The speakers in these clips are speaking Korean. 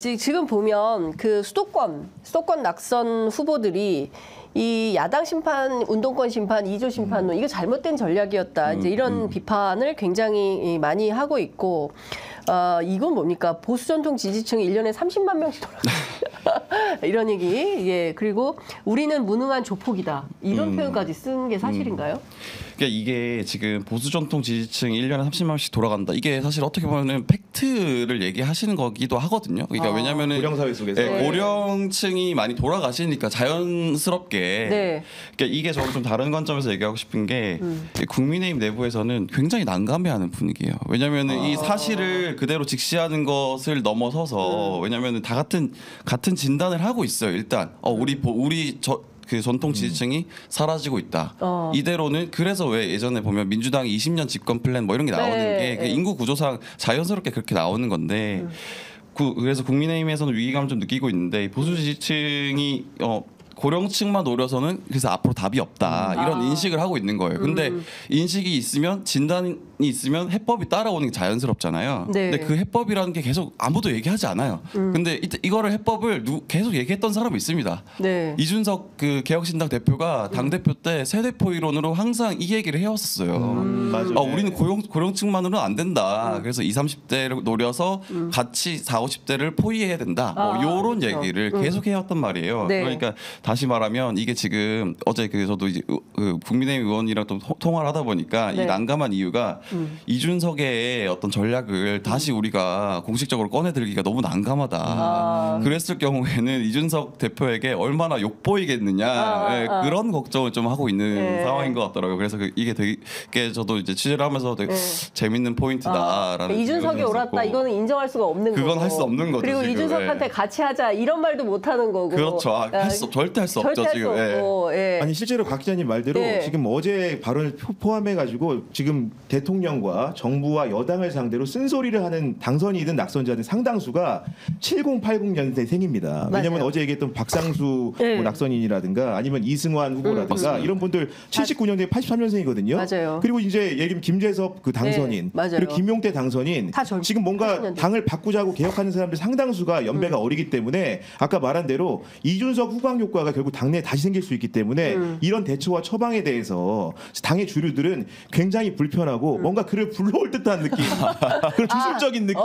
지금 보면 그 수도권 낙선 후보들이 이 야당 심판, 운동권 심판, 2조 심판론 이거 잘못된 전략이었다. 이제 이런 비판을 굉장히 많이 하고 있고, 이건 뭡니까? 보수 전통 지지층이 1년에 30만 명씩 돌아가. 이런 얘기. 예. 그리고 우리는 무능한 조폭이다. 이런 표현까지 쓴 게 사실인가요? 그러니까 이게 지금 보수 전통 지지층 1년에 30만씩 돌아간다. 이게 사실 어떻게 보면은 팩트를 얘기하시는 거기도 하거든요. 그러니까 왜냐면은 고령 사회 속에서 고령층이 많이 돌아가시니까 자연스럽게. 네. 그러니까 이게 저는 좀 다른 관점에서 얘기하고 싶은 게 국민의힘 내부에서는 굉장히 난감해하는 분위기예요. 왜냐면은 이 사실을 그대로 직시하는 것을 넘어서서 왜냐면은 다 같은 진단을 하고 있어요. 일단 그 전통 지지층이 사라지고 있다. 이대로는 그래서 왜 예전에 보면 민주당이 20년 집권 플랜 뭐 이런 게 나오는 게 그 인구 구조상 자연스럽게 그렇게 나오는 건데 그래서 국민의힘에서는 위기감을 좀 느끼고 있는데 보수 지지층이 고령층만 노려서는 그래서 앞으로 답이 없다 이런 인식을 하고 있는 거예요. 근데 인식이 있으면 진단이 있으면 해법이 따라오는 게 자연스럽잖아요. 네. 근데 그 해법이라는 게 계속 아무도 얘기하지 않아요. 근데 이거를 해법을 계속 얘기했던 사람이 있습니다. 네. 이준석 그 개혁신당 대표가 당 대표 때 세대포 이론으로 항상 이 얘기를 해왔었어요. 맞아요. 우리는 고령층만으로는 안 된다. 그래서 20, 30대를 노려서 같이 40, 50대를 포위해야 된다. 이런 그렇죠. 얘기를 계속 해왔단 말이에요. 네. 그러니까 다시 말하면 이게 지금 어제 저도 이제 국민의힘 의원이랑 또 통화를 하다 보니까 네. 이 난감한 이유가 이준석의 어떤 전략을 다시 우리가 공식적으로 꺼내들기가 너무 난감하다. 그랬을 경우에는 이준석 대표에게 얼마나 욕보이겠느냐 그런 걱정을 좀 하고 있는 상황인 것 같더라고요. 그래서 이게 되게 저도 이제 취재를 하면서 되게 재밌는 포인트다라는 이준석이 옳았다. 이거는 인정할 수가 없는 거고. 그건 할 수 없는 거죠. 그리고 지금. 이준석한테 같이 하자 이런 말도 못 하는 거고. 그렇죠. 절대 할 수 없죠. 절대 할 수 지금. 없고. 예. 아니 실제로 박 기자님 말대로 네. 지금 어제 발언을 포함해 가지고 지금 대통령과 정부와 여당을 상대로 쓴소리를 하는 당선이든 낙선자든 상당수가 7080년대생입니다. 왜냐하면 어제 얘기했던 박상수 네. 뭐 낙선인이라든가 아니면 이승환 후보라든가 이런 분들 79년대 83년생이거든요. 맞아요. 그리고 이제 예를 들면 김재섭 그 당선인 네, 맞아요. 그리고 김용태 당선인 다 지금 뭔가 80년대. 당을 바꾸자고 개혁하는 사람들 상당수가 연배가 어리기 때문에 아까 말한 대로 이준석 후광 효과가 결국 당내에 다시 생길 수 있기 때문에 이런 대처와 처방에 대해서 당의 주류들은 굉장히 불편하고 뭔가 그를 불러올 듯한 느낌 그런 주술적인 느낌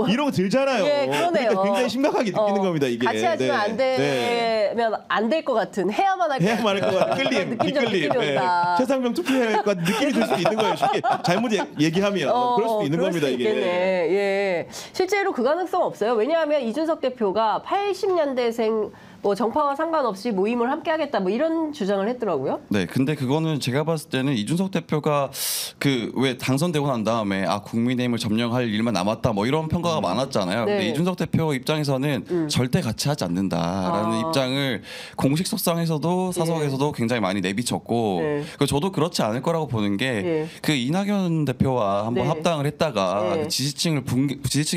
이런 거 들잖아요. 예, 그러네요. 그러니까 굉장히 심각하게 느끼는 겁니다. 이게 같이 하시면 안 되면 안 될 것 같은 해야만 할 것 같은 해야만 할 것 같은 끌림, 느낌적 이끌림. 느낌이 온다. 최상병 투표할 것 같은 느낌이 들 수도 있는 거예요. 쉽게 잘못 얘기하면 그럴 수도 있는 그럴 겁니다. 수 이게. 있겠네. 예. 실제로 그 가능성 없어요. 왜냐하면 이준석 대표가 80년대생 뭐 정파와 상관없이 모임을 함께 하겠다 뭐 이런 주장을 했더라고요. 네, 근데 그거는 제가 봤을 때는 이준석 대표가 그 왜 당선되고 난 다음에 국민의힘을 점령할 일만 남았다 뭐 이런 평가가 많았잖아요. 네. 근데 이준석 대표 입장에서는 절대 같이 하지 않는다라는 입장을 공식 석상에서도 사석에서도 굉장히 많이 내비쳤고 저도 그렇지 않을 거라고 보는 게 그 이낙연 대표와 한번 합당을 했다가 그 지지층이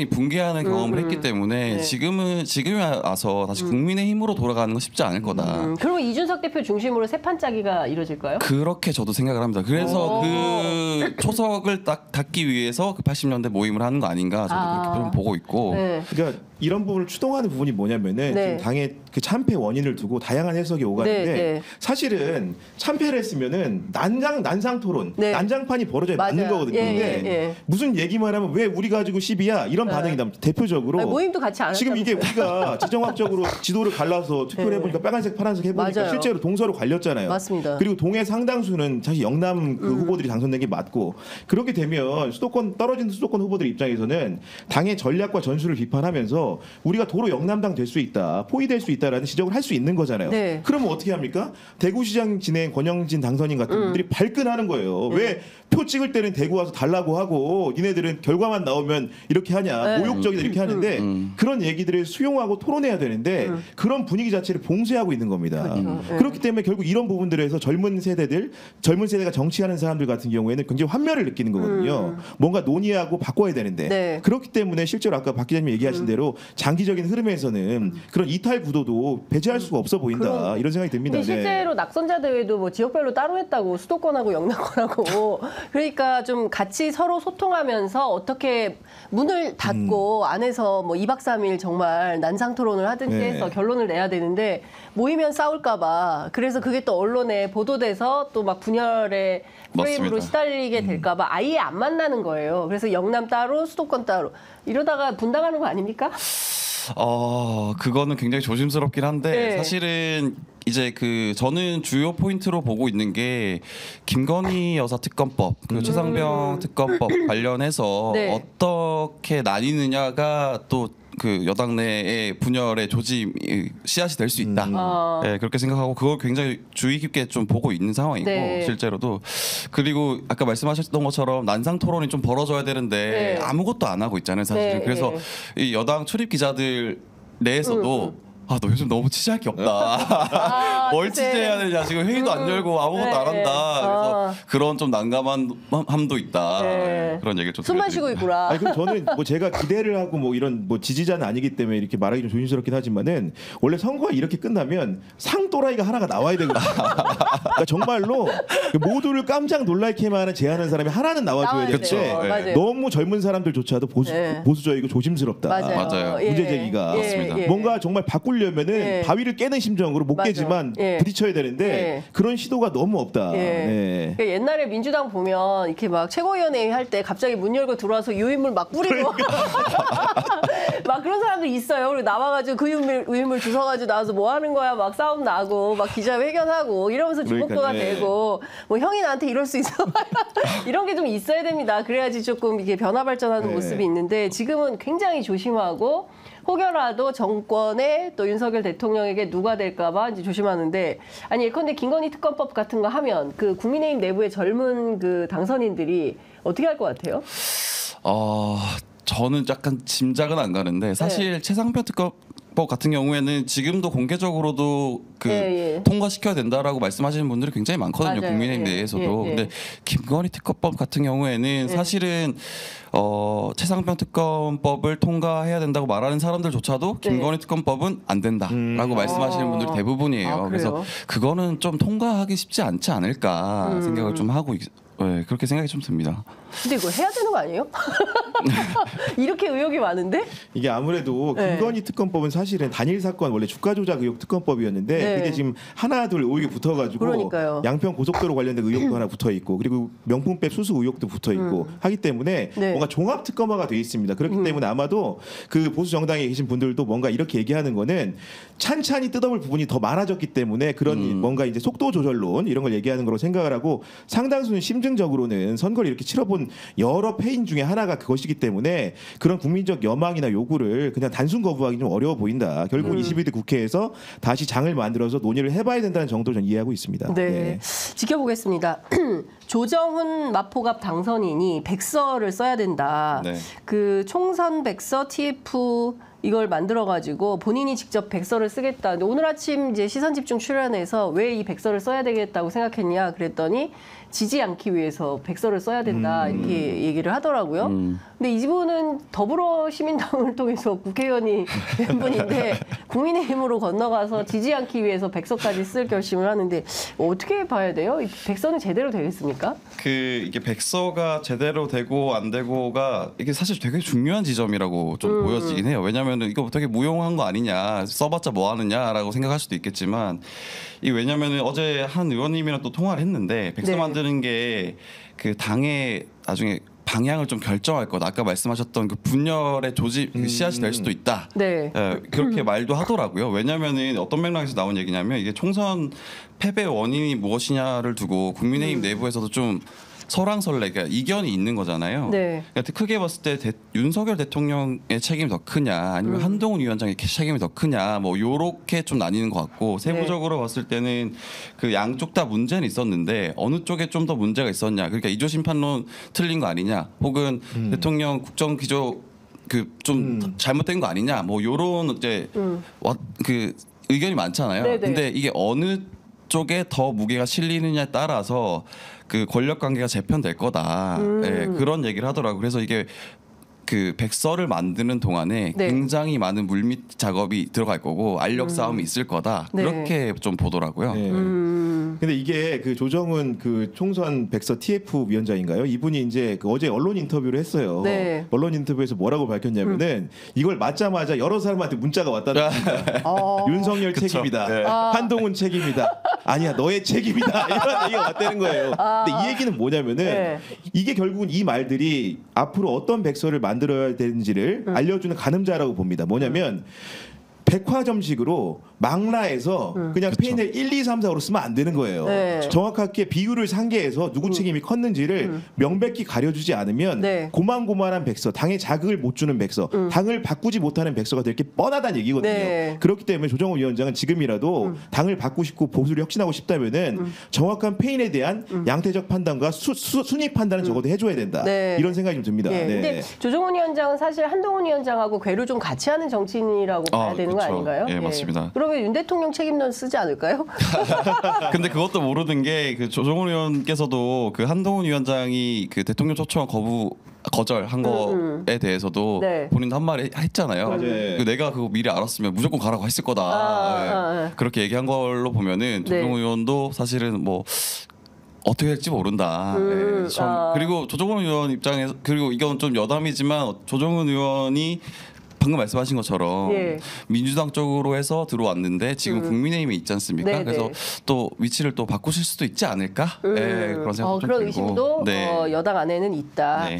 붕괴하는 경험을 했기 때문에 지금에 와서 다시 국민의힘으로 돌아가는 건 쉽지 않을 거다. 그리고 이준석 대표 중심으로 세 판 짜기가 이루어질까요? 그렇게 저도 생각을 합니다. 그래서 그 초석을 딱 닫기 위해서 그 80년대 모임을 하는 거 아닌가 저도 그렇게 좀 보고 있고. 네. 그러니까 이런 부분을 추동하는 부분이 뭐냐면은 지금 당의 그 참패 원인을 두고 다양한 해석이 오가는데 사실은 참패를 했으면은 난상 토론, 난장판이 벌어져야 맞는 거거든요. 근데 무슨 얘기만 하면 왜 우리 가지고 시비야 이런 반응이 나옵니다. 대표적으로 모임도 같이 안 지금 이게 우리가 지정학적으로 지도를 갈라서 투표를 해보니까 빨간색, 파란색 해보니까 맞아요. 실제로 동서로 갈렸잖아요. 맞습니다. 그리고 동의 상당수는 사실 영남 그 후보들이 당선된 게 맞고 그렇게 되면 떨어진 수도권 후보들 입장에서는 당의 전략과 전술을 비판하면서 우리가 도로 영남당 될 수 있다, 포위될 수 있다라는 지적을 할 수 있는 거잖아요. 그러면 어떻게 합니까? 대구시장 진행 권영진 당선인 같은 분들이 발끈하는 거예요. 왜 표 찍을 때는 대구 와서 달라고 하고 니네들은 결과만 나오면 이렇게 하냐, 모욕적이다 이렇게 하는데 그런 얘기들을 수용하고 토론해야 되는데 그런 분위기 자체를 봉쇄하고 있는 겁니다. 그렇기 때문에 결국 이런 부분들에서 젊은 세대가 정치하는 사람들 같은 경우에는 굉장히 환멸을 느끼는 거거든요. 뭔가 논의하고 바꿔야 되는데 그렇기 때문에 실제로 아까 박 기자님 얘기하신 대로 장기적인 흐름에서는 그런 이탈 구도도 후보도 배제할 수가 없어 보인다. 이런 생각이 듭니다. 근데 실제로 낙선자 대회도 뭐 지역별로 따로 했다고 수도권하고 영남권하고 그러니까 좀 같이 서로 소통하면서 어떻게 문을 닫고 안에서 뭐 2박 3일 정말 난상 토론을 하든지 네. 해서 결론을 내야 되는데 모이면 싸울까봐 그래서 그게 또 언론에 보도돼서 또 막 분열의 프레임으로 맞습니다. 시달리게 될까봐 아예 안 만나는 거예요. 그래서 영남 따로 수도권 따로 이러다가 분당하는 거 아닙니까? 그거는 굉장히 조심스럽긴 한데 네. 사실은 이제 그 저는 주요 포인트로 보고 있는 게 김건희 여사 특검법, 그 최상병 특검법 관련해서 네. 어떻게 나뉘느냐가 또 그 여당 내의 분열의 조짐 씨앗이 될 수 있다. 네, 그렇게 생각하고 그걸 굉장히 주의 깊게 좀 보고 있는 상황이고 네. 실제로도 그리고 아까 말씀하셨던 것처럼 난상 토론이 좀 벌어져야 되는데 네. 아무것도 안 하고 있잖아요, 사실. 네, 그래서 이 여당 출입 기자들 내에서도 아, 너 요즘 너무 취재할 게 없다. 뭘 그치. 취재해야 되냐. 지금 회의도 안 열고 아무것도 네. 안 한다. 그래서 그런 좀 난감함도 있다. 네. 그런 얘기를 좀 숨만 쉬고 드려드립니다. 있구나. 아니 그럼 저는 뭐 제가 기대를 하고 뭐 이런 뭐 지지자는 아니기 때문에 이렇게 말하기 좀 조심스럽긴 하지만은 원래 선거가 이렇게 끝나면 상또라이가 하나가 나와야 되거든요. 그러니까 정말로 모두를 깜짝 놀랄게만 하는 제안하는 사람이 하나는 나와줘야 나와야 되는데 돼요. 네. 맞아요. 너무 젊은 사람들조차도 네. 보수적이고 조심스럽다. 맞아요. 맞아요. 문제 제기가 맞습니다. 뭔가 정말 바꾸려면은 예. 바위를 깨는 심정으로 못 맞아. 깨지만 예. 부딪혀야 되는데 예. 그런 시도가 너무 없다. 예. 네. 그러니까 옛날에 민주당 보면 이렇게 막 최고위원회의 할 때 갑자기 문 열고 들어와서 유인물 막 뿌리고 막 그런 사람들 있어요. 그리고 나와가지고 그 유인물 주워가지고 나와서 뭐 하는 거야 막 싸움 나고 막 기자회견하고 이러면서 주목도가 그러니까, 예. 되고 뭐 형이 나한테 이럴 수 있어 이런 게 좀 있어야 됩니다. 그래야지 조금 이게 변화 발전하는 네. 모습이 있는데 지금은 굉장히 조심하고 혹여라도 정권에 또 윤석열 대통령에게 누가 될까봐 이제 조심하는데 아니 예컨대 김건희 특검법 같은 거 하면 그 국민의힘 내부의 젊은 그 당선인들이 어떻게 할 것 같아요? 저는 약간 짐작은 안 가는데 사실 최상병 특검법 같은 경우에는 지금도 공개적으로도 그 예. 통과시켜야 된다라고 말씀하시는 분들이 굉장히 많거든요. 맞아요. 국민의힘 예. 내에서도. 예. 근데 김건희 특검법 같은 경우에는 사실은 최상병 특검법을 통과해야 된다고 말하는 사람들조차도 김건희 특검법은 안 된다라고 말씀하시는 분들이 대부분이에요. 아, 그래서 그래요? 그거는 좀 통과하기 쉽지 않지 않을까 생각을 좀 하고 네, 그렇게 생각이 좀 듭니다. 근데 이거 해야 되는 거 아니에요? 이렇게 의혹이 많은데? 이게 아무래도 네. 김건희 특검법은 사실은 단일 사건 원래 주가 조작 의혹 특검법이었는데 네. 그게 지금 하나 둘 의혹이 붙어가지고 그러니까요. 양평 고속도로 관련된 의혹도 하나 붙어 있고 그리고 명품백 수수 의혹도 붙어 있고 하기 때문에 네. 뭔가 종합 특검화가 돼 있습니다. 그렇기 때문에 아마도 그 보수 정당에 계신 분들도 뭔가 이렇게 얘기하는 거는 찬찬히 뜯어볼 부분이 더 많아졌기 때문에 그런 뭔가 이제 속도 조절론 이런 걸 얘기하는 거로 생각을 하고 상당수는 심증적으로는 선거를 이렇게 치러본 여러 패인 중에 하나가 그것이기 때문에 그런 국민적 여망이나 요구를 그냥 단순 거부하기 좀 어려워 보인다. 결국 21대 국회에서 다시 장을 만들어서 논의를 해봐야 된다는 정도로 저는 이해하고 있습니다. 네. 지켜보겠습니다. 조정훈 마포갑 당선인이 백서를 써야 된다. 네. 그 총선 백서 TF 이걸 만들어가지고 본인이 직접 백서를 쓰겠다. 근데 오늘 아침 이제 시선집중 출연해서 왜 이 백서를 써야 되겠다고 생각했냐 그랬더니 지지 않기 위해서 백서를 써야 된다 이렇게 얘기를 하더라고요. 근데 이분은 더불어시민당을 통해서 국회의원이 된 분인데 국민의힘으로 건너가서 지지 않기 위해서 백서까지 쓸 결심을 하는데 어떻게 봐야 돼요? 이 백서는 제대로 되겠습니까? 이게 백서가 제대로 되고 안 되고가 이게 사실 되게 중요한 지점이라고 좀 보여지긴 해요. 왜냐하면 이거 되게 무용한 거 아니냐, 써봤자 뭐 하느냐라고 생각할 수도 있겠지만 이 왜냐하면 어제 한 의원님이랑 또 통화를 했는데 백서 네. 만드는 게 그 당의 나중에 방향을 좀 결정할 것. 아까 말씀하셨던 그 분열의 조짐 그 씨앗이 될 수도 있다. 네. 그렇게 말도 하더라고요. 왜냐하면은 어떤 맥락에서 나온 얘기냐면 이게 총선 패배 원인이 무엇이냐를 두고 국민의힘 내부에서도 좀 설왕설래, 그러니까 이견이 있는 거잖아요. 네. 그러니까 크게 봤을 때 윤석열 대통령의 책임이 더 크냐, 아니면 한동훈 위원장의 책임이 더 크냐, 뭐 요렇게 좀 나뉘는 것 같고 세부적으로 봤을 때는 그 양쪽 다 문제는 있었는데 어느 쪽에 좀 더 문제가 있었냐, 그러니까 이조 심판론 틀린 거 아니냐, 혹은 대통령 국정 기조 그 좀 잘못된 거 아니냐, 뭐 요런 이제 그 의견이 많잖아요. 네네. 근데 이게 어느 쪽에 더 무게가 실리느냐에 따라서 그 권력 관계가 재편될 거다. 예, 그런 얘기를 하더라고요. 그래서 이게 그 백서를 만드는 동안에 네. 굉장히 많은 물밑 작업이 들어갈 거고 알력 싸움이 있을 거다. 네. 그렇게 좀 보더라고요. 네. 근데 이게 그 조정훈 그 총선 백서 TF 위원장인가요? 이분이 이제 그 어제 언론 인터뷰를 했어요. 네. 언론 인터뷰에서 뭐라고 밝혔냐면은 이걸 맞자마자 여러 사람한테 문자가 왔다는 거예요. 윤석열 그쵸. 책임이다. 네. 한동훈 책임이다. 아니야 너의 책임이다. 이런 얘기가 왔다는 거예요. 근데 이 얘기는 뭐냐면은 네. 이게 결국은 이 말들이 앞으로 어떤 백서를 만들어야 되는지를 알려주는 가늠자라고 봅니다. 뭐냐면 백화점식으로 망라해서 그냥 페인을 1, 2, 3, 4로 쓰면 안 되는 거예요. 네. 정확하게 비율을 상계해서 누구 책임이 컸는지를 명백히 가려주지 않으면 네. 고만고만한 백서, 당에 자극을 못 주는 백서, 당을 바꾸지 못하는 백서가 될 게 뻔하다는 얘기거든요. 네. 그렇기 때문에 조정훈 위원장은 지금이라도 당을 바꾸고 싶고 보수를 혁신하고 싶다면은 정확한 페인에 대한 양태적 판단과 순위 판단은 적어도 해줘야 된다. 네. 이런 생각이 좀 듭니다. 예, 네. 근데 조정훈 위원장은 사실 한동훈 위원장하고 궤를 좀 같이 하는 정치인이라고 봐야 되는 거 그쵸. 아닌가요? 예, 맞습니다. 그러면 윤 대통령 책임론 쓰지 않을까요? 근데 그것도 모르는 게 그 조정훈 의원께서도 그 한동훈 위원장이 그 대통령 초청 거절한 거에 대해서도 네. 본인도 한 말 했잖아요. 맞아요. 그 내가 그거 미리 알았으면 무조건 가라고 했을 거다. 예. 그렇게 얘기한 걸로 보면은 조정훈 의원도 사실은 뭐 어떻게 될지 모른다. 예, 그리고 조정훈 의원 입장에서 그리고 이건 좀 여담이지만 조정훈 의원이 방금 말씀하신 것처럼 예. 민주당 쪽으로 해서 들어왔는데 지금 국민의힘에 있지 않습니까? 네, 그래서 네. 또 위치를 또 바꾸실 수도 있지 않을까? 예, 그런 생각 좀 그런 들고. 의심도 네. 여당 안에는 있다. 네.